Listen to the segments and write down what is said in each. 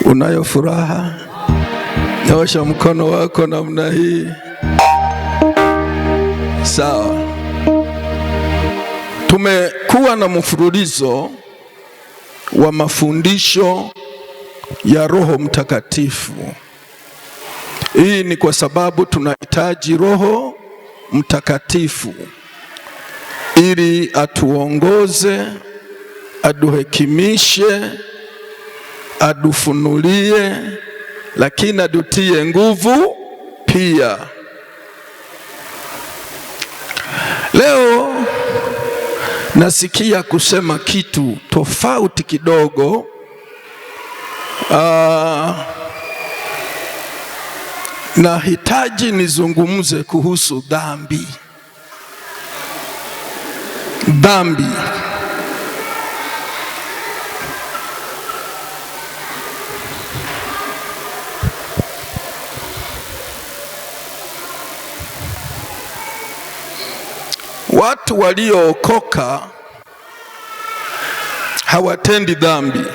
Unayo furaha? Nyosha mkono wako namna hii. Sawa. Tumekuwa na mfululizo wa mafundisho ya Roho Mtakatifu. Hii ni kwa sababu tunahitaji Roho Mtakatifu ili atuongoze, aduhekimishe, adufunulie, lakini adutie nguvu pia. Leo nasikia kusema kitu tofauti kidogo. Nahitaji nizungumze kuhusu dhambi. Dhambi. Watu waliookoka hawatendi dhambi.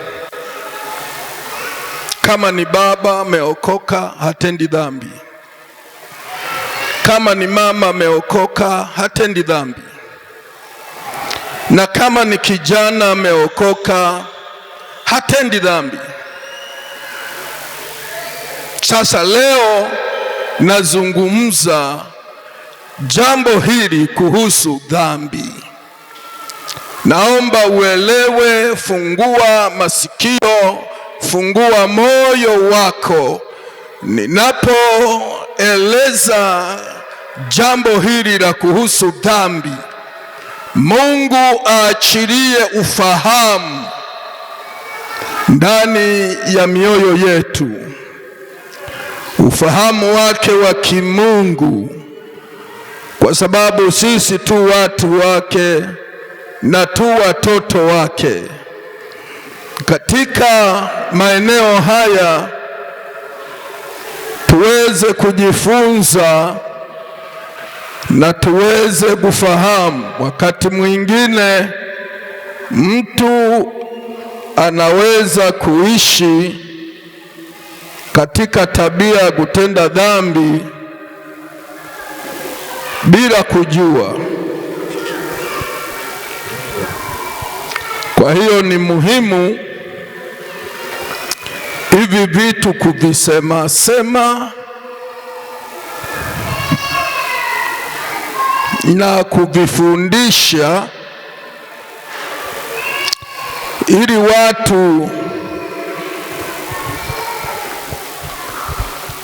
Kama ni baba ameokoka hatendi dhambi. Kama ni mama ameokoka hatendi dhambi. Na kama ni kijana ameokoka hatendi dhambi. Sasa leo nazungumza jambo hili kuhusu dhambi. Naomba uelewe, fungua masikio, fungua moyo wako ninapoeleza jambo hili la kuhusu dhambi. Mungu aachilie ufahamu ndani ya mioyo yetu, ufahamu wake wa kimungu, kwa sababu sisi tu watu wake na tu watoto wake. Katika maeneo haya tuweze kujifunza na tuweze kufahamu. Wakati mwingine mtu anaweza kuishi katika tabia ya kutenda dhambi bila kujua. Kwa hiyo ni muhimu hivi vitu kuvisema na kuvifundisha ili watu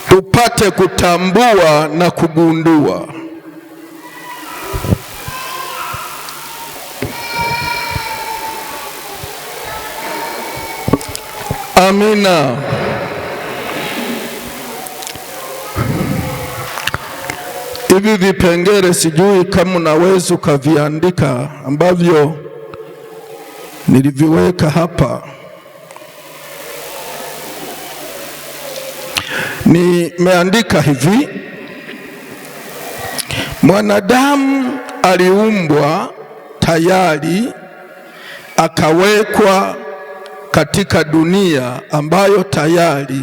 tupate kutambua na kugundua. Amina. Hivi vipengele sijui kama unaweza ukaviandika ambavyo niliviweka hapa. Nimeandika hivi: mwanadamu aliumbwa tayari akawekwa katika dunia ambayo tayari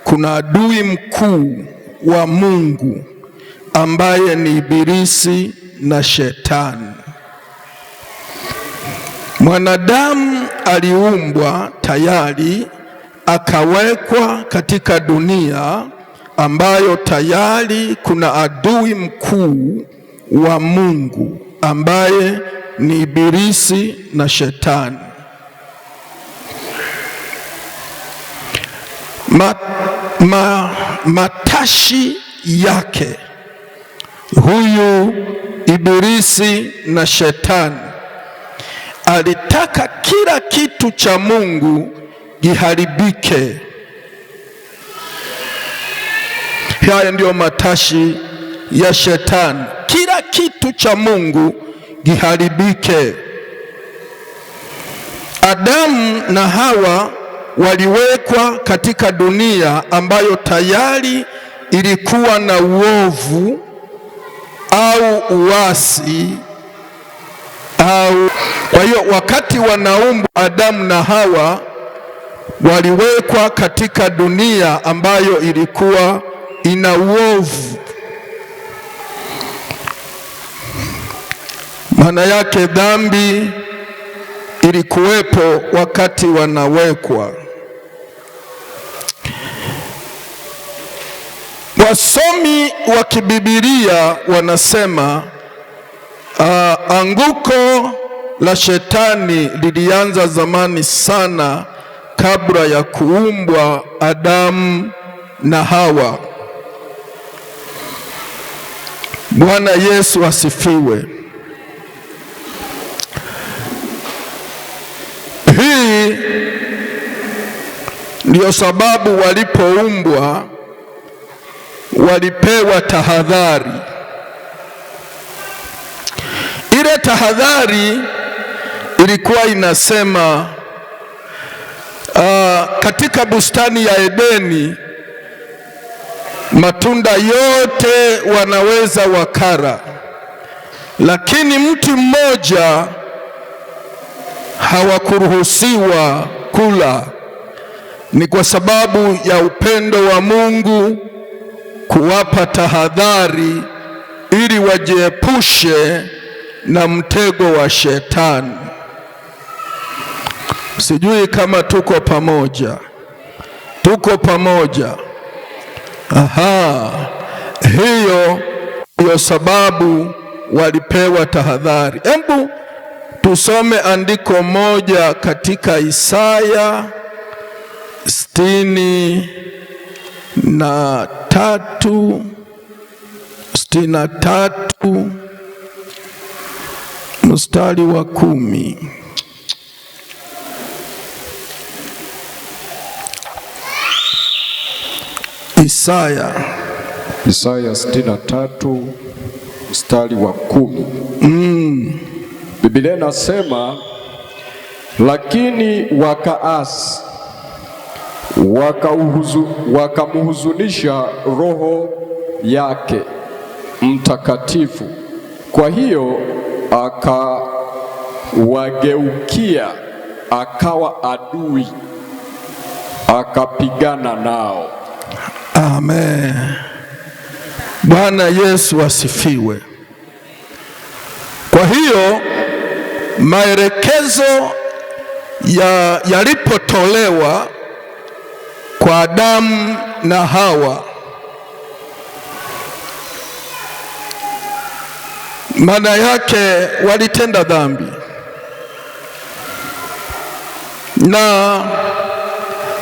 kuna adui mkuu wa Mungu ambaye ni Ibilisi na Shetani. Mwanadamu aliumbwa tayari akawekwa katika dunia ambayo tayari kuna adui mkuu wa Mungu ambaye ni Ibilisi na Shetani. Matashi yake huyu Ibilisi na Shetani alitaka kila kitu cha Mungu kiharibike. Haya ndio matashi ya Shetani, kila kitu cha Mungu kiharibike. Adamu na Hawa waliwekwa katika dunia ambayo tayari ilikuwa na uovu au uasi au. Kwa hiyo wakati wanaumbwa Adamu na Hawa waliwekwa katika dunia ambayo ilikuwa ina uovu. Maana yake dhambi ilikuwepo wakati wanawekwa. Wasomi wa kibibilia wanasema anguko la shetani lilianza zamani sana kabla ya kuumbwa Adamu na Hawa. Bwana Yesu asifiwe. Hii ndiyo sababu walipoumbwa walipewa tahadhari. Ile tahadhari ilikuwa inasema katika bustani ya Edeni matunda yote wanaweza wakala, lakini mti mmoja hawakuruhusiwa kula. Ni kwa sababu ya upendo wa Mungu kuwapa tahadhari ili wajiepushe na mtego wa shetani. Sijui kama tuko pamoja. Tuko pamoja. Hiyo ndiyo sababu walipewa tahadhari. Hebu tusome andiko moja katika Isaya 63 mstari wa 10. Isaya 63 mstari wa 10. Biblia inasema, lakini wakaasi wakamhuzunisha Roho yake Mtakatifu, kwa hiyo akawageukia, akawa adui, akapigana nao. Amen. Bwana Yesu asifiwe. Kwa hiyo maelekezo yalipotolewa kwa Adamu na Hawa, maana yake walitenda dhambi, na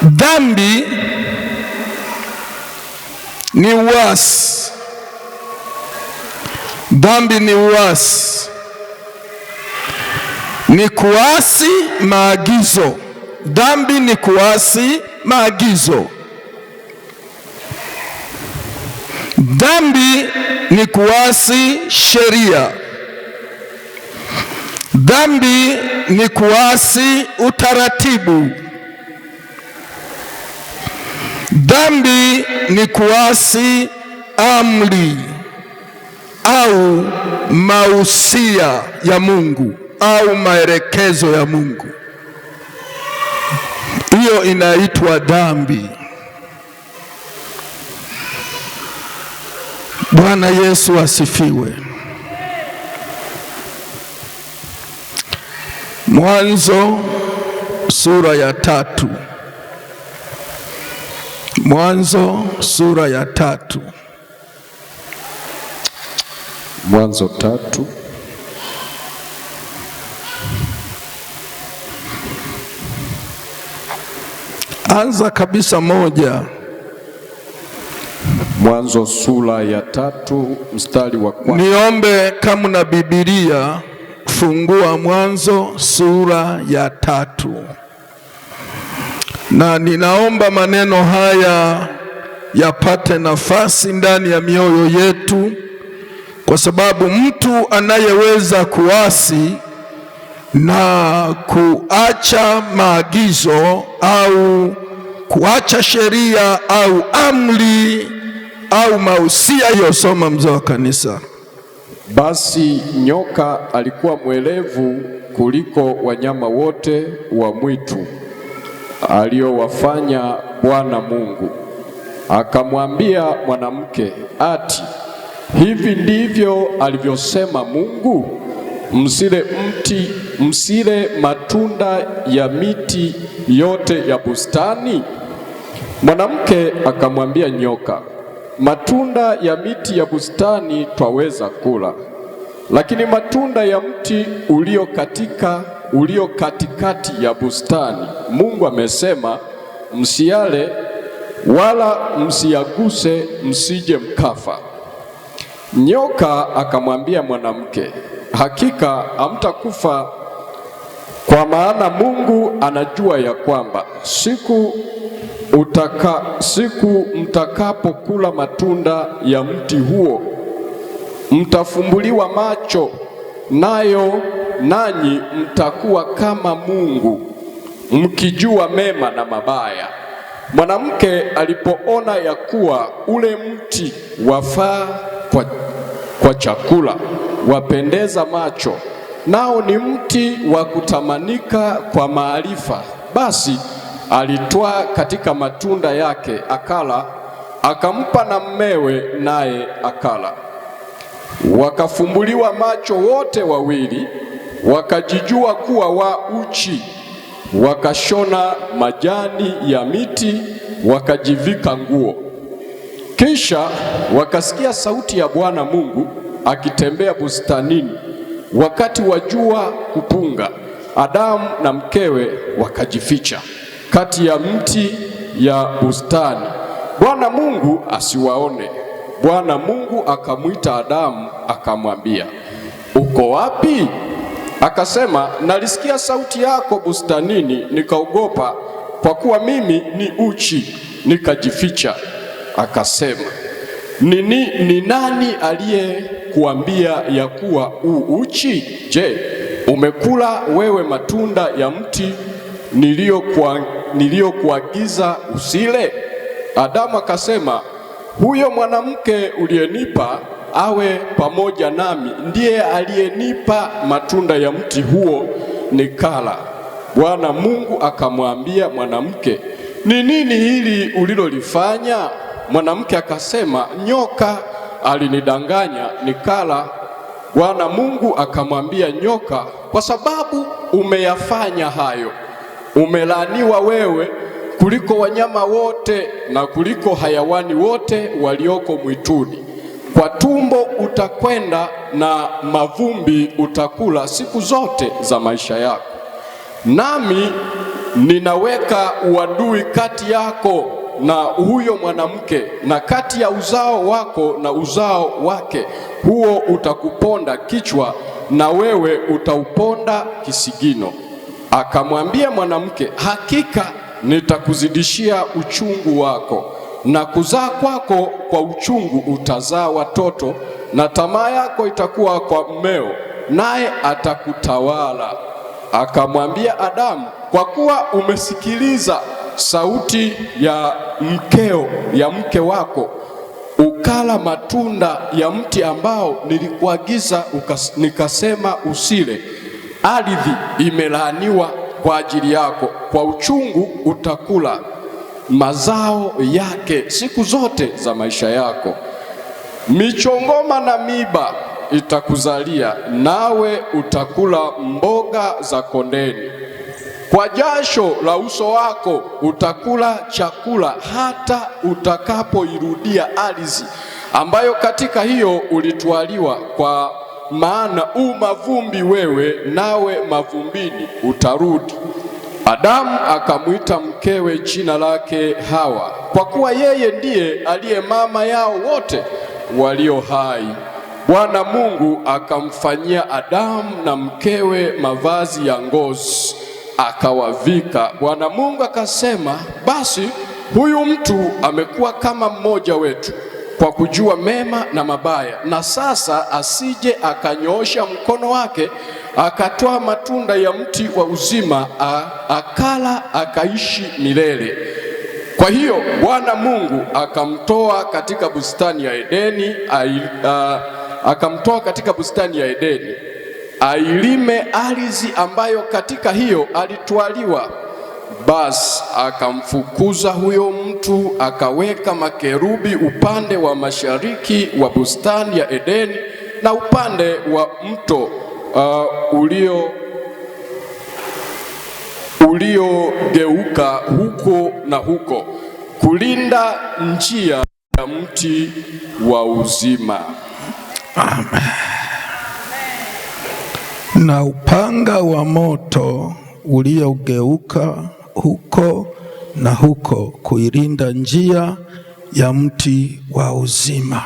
dhambi ni uasi. Dhambi ni uasi, ni kuasi maagizo. Dhambi ni kuasi maagizo. Dhambi ni kuasi sheria. Dhambi ni kuasi utaratibu. Dhambi ni kuasi amri au mausia ya Mungu au maelekezo ya Mungu. Hiyo inaitwa dhambi. Bwana Yesu asifiwe. Mwanzo sura ya 3. Mwanzo sura ya 3. Mwanzo 3. Anza kabisa moja. Mwanzo sura ya 3 mstari wa 1. Niombe kama na Biblia, fungua Mwanzo sura ya 3. Na ninaomba maneno haya yapate nafasi ndani ya mioyo yetu, kwa sababu mtu anayeweza kuasi na kuacha maagizo au kuacha sheria au amri au mausia yosoma mzee wa kanisa. Basi nyoka alikuwa mwerevu kuliko wanyama wote wa mwitu aliyowafanya Bwana Mungu. Akamwambia mwanamke, ati hivi ndivyo alivyosema Mungu, msile matunda ya miti yote ya bustani? Mwanamke akamwambia nyoka, matunda ya miti ya bustani twaweza kula, lakini matunda ya mti ulio katikati ya bustani Mungu amesema, msiyale wala msiyaguse, msije mkafa. Nyoka akamwambia mwanamke, hakika hamtakufa, kwa maana Mungu anajua ya kwamba siku mtakapokula matunda ya mti huo mtafumbuliwa macho, nanyi mtakuwa kama Mungu, mkijua mema na mabaya. Mwanamke alipoona ya kuwa ule mti wafaa kwa chakula, wapendeza macho, nao ni mti wa kutamanika kwa maarifa, basi alitwaa katika matunda yake akala, akampa na mmewe, naye akala. Wakafumbuliwa macho wote wawili, wakajijua kuwa wa uchi, wakashona majani ya miti, wakajivika nguo. Kisha wakasikia sauti ya Bwana Mungu akitembea bustanini wakati wa jua kupunga. Adamu na mkewe wakajificha kati ya mti ya bustani, Bwana Mungu asiwaone. Bwana Mungu akamwita Adamu akamwambia, uko wapi? Akasema, nalisikia sauti yako bustanini, nikaogopa, kwa kuwa mimi ni uchi, nikajificha. Akasema, ni nani aliyekuambia ya kuwa uchi? Je, umekula wewe matunda ya mti niliyokuagiza usile? Adamu akasema, huyo mwanamke uliyenipa awe pamoja nami ndiye aliyenipa matunda ya mti huo nikala. Bwana Mungu akamwambia mwanamke, ni nini hili ulilolifanya? Mwanamke akasema, nyoka alinidanganya nikala. Bwana Mungu akamwambia nyoka, kwa sababu umeyafanya hayo, umelaaniwa wewe kuliko wanyama wote na kuliko hayawani wote walioko mwituni. Kwa tumbo utakwenda na mavumbi utakula siku zote za maisha yako. Nami ninaweka uadui kati yako na huyo mwanamke, na kati ya uzao wako na uzao wake, huo utakuponda kichwa na wewe utauponda kisigino. Akamwambia mwanamke, hakika nitakuzidishia uchungu wako, na kuzaa kwako kwa uchungu utazaa watoto, na tamaa yako itakuwa kwa mmeo, naye atakutawala. Akamwambia Adamu, kwa kuwa umesikiliza sauti ya mke wako, ukala matunda ya mti ambao nilikuagiza nikasema usile, ardhi imelaaniwa kwa ajili yako, kwa uchungu utakula mazao yake siku zote za maisha yako. Michongoma na miba itakuzalia, nawe utakula mboga za kondeni. Kwa jasho la uso wako utakula chakula hata utakapoirudia ardhi ambayo katika hiyo ulitwaliwa, kwa maana mavumbi wewe, nawe mavumbini utarudi. Adamu akamwita mkewe jina lake Hawa, kwa kuwa yeye ndiye aliye mama yao wote walio hai. Bwana Mungu akamfanyia Adamu na mkewe mavazi ya ngozi akawavika. Bwana Mungu akasema, basi huyu mtu amekuwa kama mmoja wetu kwa kujua mema na mabaya, na sasa asije akanyoosha mkono wake akatoa matunda ya mti wa uzima akala akaishi milele. Kwa hiyo Bwana Mungu akamtoa katika bustani ya Edeni ailime ardhi ambayo katika hiyo alitwaliwa. Basi akamfukuza huyo mtu, akaweka makerubi upande wa mashariki wa bustani ya Edeni na upande wa mto uliogeuka huko na huko, kulinda njia ya mti wa uzima. Amen. Na upanga wa moto uliogeuka huko na huko, kuilinda njia ya mti wa uzima.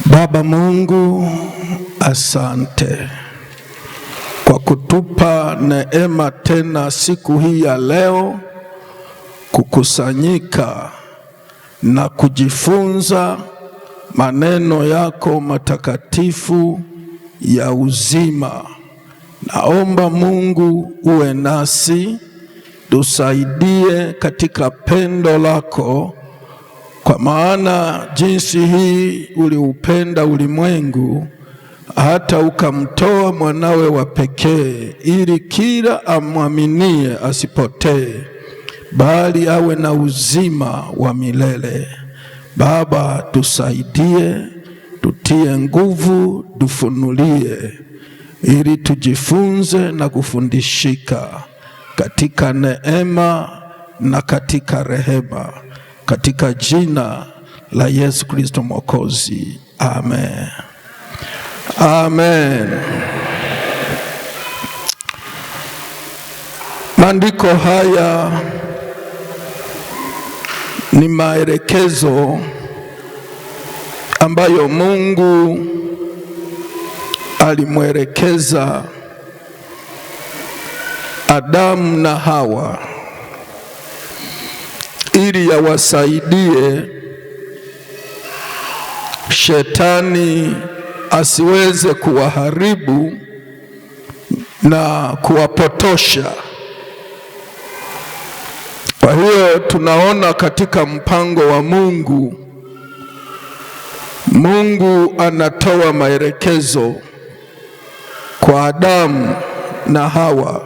Baba Mungu, asante kwa kutupa neema tena siku hii ya leo kukusanyika na kujifunza maneno yako matakatifu ya uzima. Naomba Mungu uwe nasi, tusaidie katika pendo lako, kwa maana jinsi hii uliupenda ulimwengu hata ukamtoa mwanawe wa pekee, ili kila amwaminie asipotee, bali awe na uzima wa milele. Baba, tusaidie, tutie nguvu, tufunulie, ili tujifunze na kufundishika katika neema na katika rehema, katika jina la Yesu Kristo Mwokozi. Amen. Amen. Maandiko haya ni maelekezo ambayo Mungu alimwelekeza Adamu na Hawa ili yawasaidie shetani asiweze kuwaharibu na kuwapotosha. Kwa hiyo tunaona katika mpango wa Mungu, Mungu anatoa maelekezo kwa Adamu na Hawa